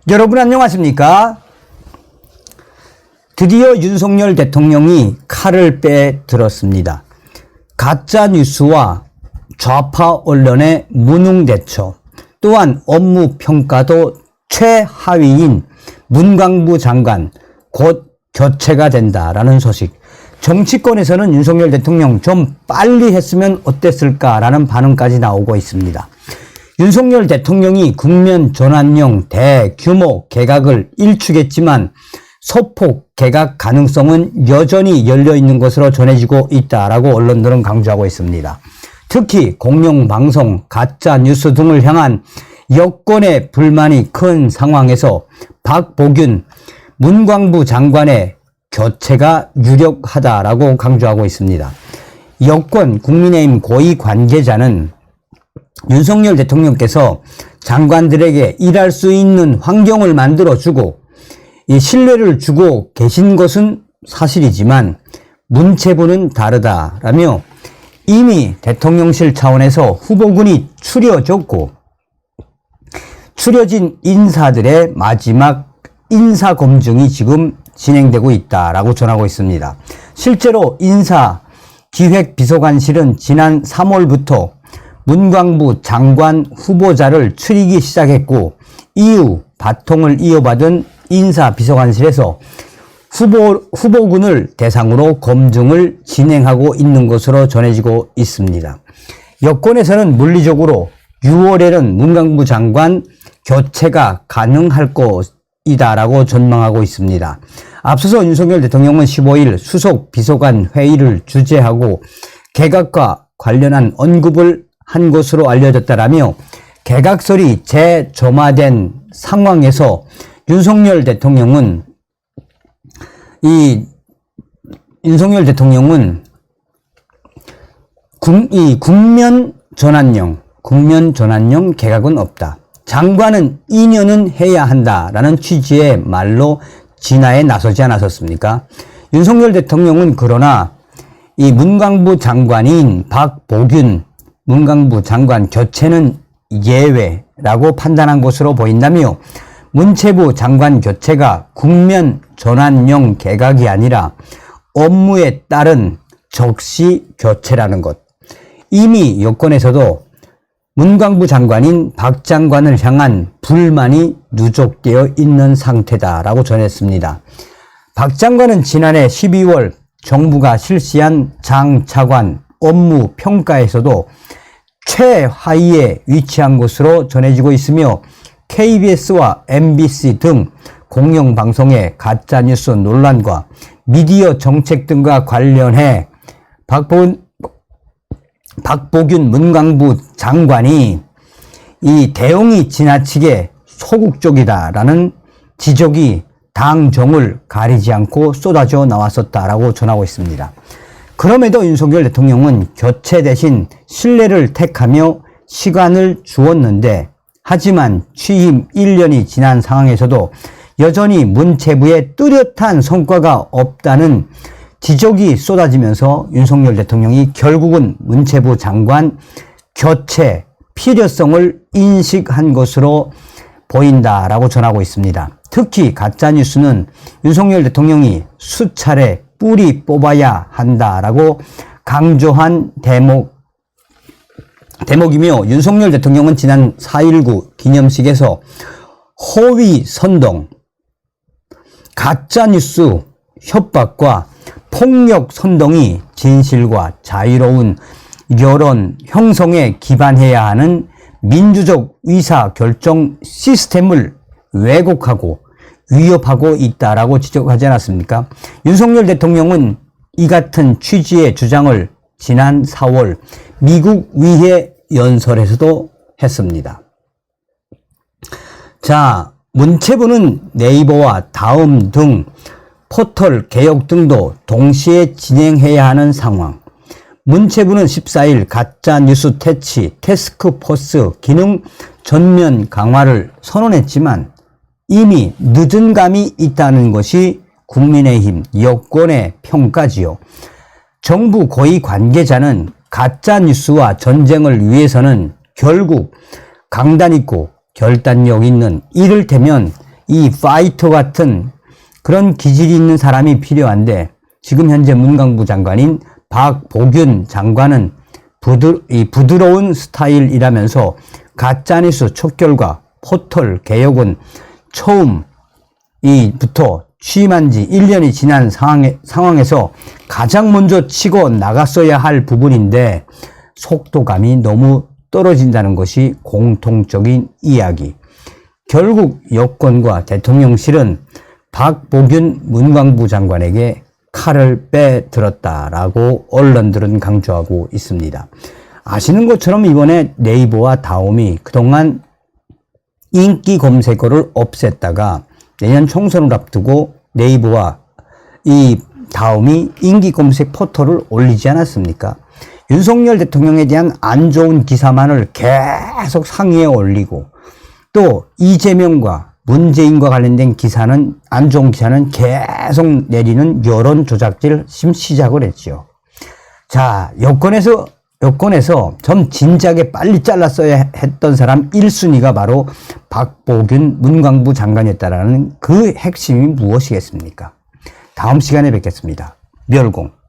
여러분 안녕하십니까? 드디어 윤석열 대통령이 칼을 빼들었습니다. 가짜 뉴스와 좌파 언론의 무능 대처, 또한 업무 평가도 최하위인 문광부 장관 곧 교체가 된다라는 소식. 정치권에서는 윤석열 대통령 좀 빨리 했으면 어땠을까라는 반응까지 나오고 있습니다. 윤석열 대통령이 국면 전환용 대규모 개각을 일축했지만 소폭 개각 가능성은 여전히 열려있는 것으로 전해지고 있다라고 언론들은 강조하고 있습니다. 특히 공영방송, 가짜뉴스 등을 향한 여권의 불만이 큰 상황에서 박보균 문광부 장관의 교체가 유력하다라고 강조하고 있습니다. 여권 국민의힘 고위 관계자는 윤석열 대통령께서 장관들에게 일할 수 있는 환경을 만들어주고 이 신뢰를 주고 계신 것은 사실이지만 문체부는 다르다라며 이미 대통령실 차원에서 후보군이 추려졌고 추려진 인사들의 마지막 인사검증이 지금 진행되고 있다라고 전하고 있습니다. 실제로 인사기획비서관실은 지난 3월부터 문광부 장관 후보자를 추리기 시작했고 이후 바통을 이어받은 인사비서관실에서 후보군을 대상으로 검증을 진행하고 있는 것으로 전해지고 있습니다. 여권에서는 물리적으로 6월에는 문광부 장관 교체가 가능할 것이다라고 전망하고 있습니다. 앞서서 윤석열 대통령은 15일 수석 비서관 회의를 주재하고 개각과 관련한 언급을 한 것으로 알려졌다라며 개각설이 재점화된 상황에서 윤석열 대통령은 국면 전환용 개각은 없다. 장관은 2년은 해야 한다라는 취지의 말로 진화에 나서지 않았었습니까? 윤석열 대통령은 그러나 이 문광부 장관인 박보균 문광부 장관 교체는 예외라고 판단한 것으로 보인다며 문체부 장관 교체가 국면 전환용 개각이 아니라 업무에 따른 적시 교체라는 것. 이미 여권에서도 문광부 장관인 박 장관을 향한 불만이 누적되어 있는 상태다라고 전했습니다. 박 장관은 지난해 12월 정부가 실시한 장 차관 업무 평가에서도 최하위에 위치한 것으로 전해지고 있으며 KBS와 MBC 등 공영방송의 가짜뉴스 논란과 미디어 정책 등과 관련해 박보균 문광부 장관이 이 대응이 지나치게 소극적이다라는 지적이 당정을 가리지 않고 쏟아져 나왔었다라고 전하고 있습니다. 그럼에도 윤석열 대통령은 교체 대신 신뢰를 택하며 시간을 주었는데 하지만 취임 1년이 지난 상황에서도 여전히 문체부에 뚜렷한 성과가 없다는 지적이 쏟아지면서 윤석열 대통령이 결국은 문체부 장관 교체 필요성을 인식한 것으로 보인다라고 전하고 있습니다. 특히 가짜뉴스는 윤석열 대통령이 수차례 뿌리 뽑아야 한다라고 강조한 대목이며 윤석열 대통령은 지난 4.19 기념식에서 허위 선동, 가짜뉴스 협박과 폭력 선동이 진실과 자유로운 여론 형성에 기반해야 하는 민주적 의사결정 시스템을 왜곡하고 위협하고 있다라고 지적하지 않았습니까? 윤석열 대통령은 이 같은 취지의 주장을 지난 4월 미국 위해 연설에서도 했습니다. 자, 문체부는 네이버와 다음 등 포털 개혁 등도 동시에 진행해야 하는 상황. 문체부는 14일 가짜뉴스 퇴치 태스크포스 기능 전면 강화를 선언했지만 이미 늦은 감이 있다는 것이 국민의힘 여권의 평가지요. 정부 고위 관계자는 가짜뉴스와 전쟁을 위해서는 결국 강단 있고 결단력 있는 이를테면 이 파이터 같은 그런 기질이 있는 사람이 필요한데 지금 현재 문광부 장관인 박보균 장관은 부드러운 스타일이라면서 가짜뉴스 촉결과 포털 개혁은 처음부터 취임한 지 1년이 지난 상황에서 가장 먼저 치고 나갔어야 할 부분인데 속도감이 너무 떨어진다는 것이 공통적인 이야기. 결국 여권과 대통령실은 박보균 문광부 장관에게 칼을 빼들었다라고 언론들은 강조하고 있습니다. 아시는 것처럼 이번에 네이버와 다음이 그동안 인기 검색어를 없앴다가 내년 총선을 앞두고 네이버와 이 다음이 인기 검색 포털을 올리지 않았습니까? 윤석열 대통령에 대한 안 좋은 기사만을 계속 상위에 올리고 또 이재명과 문재인과 관련된 기사는 안 좋은 기사는 계속 내리는 여론 조작질 시작을 했죠. 자, 여권에서 좀 진작에 빨리 잘랐어야 했던 사람 1순위가 바로 박보균 문광부 장관이었다라는 그 핵심이 무엇이겠습니까? 다음 시간에 뵙겠습니다. 멸공.